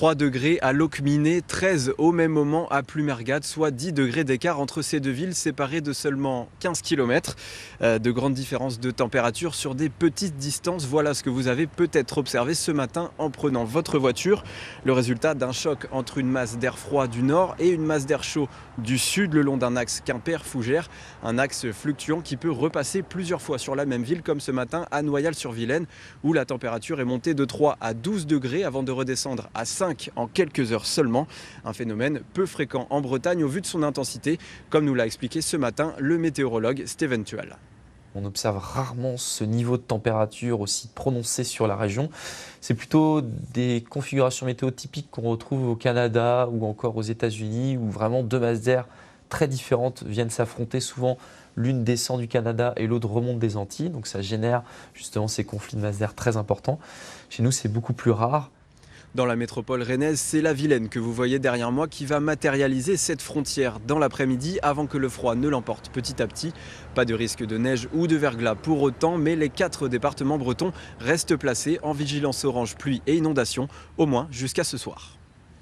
3 degrés à Locminé, 13 au même moment à Plumergade, soit 10 degrés d'écart entre ces deux villes séparées de seulement 15 km. De grandes différences de température sur des petites distances. Voilà ce que vous avez peut-être observé ce matin en prenant votre voiture. Le résultat d'un choc entre une masse d'air froid du nord et une masse d'air chaud du sud le long d'un axe Quimper-Fougères. Un axe fluctuant qui peut repasser plusieurs fois sur la même ville, comme ce matin à Noyal-sur-Vilaine où la température est montée de 3 à 12 degrés avant de redescendre à 5 en quelques heures seulement. Un phénomène peu fréquent en Bretagne au vu de son intensité, comme nous l'a expliqué ce matin le météorologue Steven Tual. On observe rarement ce niveau de température aussi prononcé sur la région. C'est plutôt des configurations météo typiques qu'on retrouve au Canada ou encore aux États-Unis, où vraiment deux masses d'air très différentes viennent s'affronter. Souvent, l'une descend du Canada et l'autre remonte des Antilles. Donc ça génère justement ces conflits de masse d'air très importants. Chez nous, c'est beaucoup plus rare. Dans la métropole rennaise, c'est la Vilaine que vous voyez derrière moi qui va matérialiser cette frontière dans l'après-midi avant que le froid ne l'emporte petit à petit. Pas de risque de neige ou de verglas pour autant, mais les 4 départements bretons restent placés en vigilance orange pluie et inondation, au moins jusqu'à ce soir.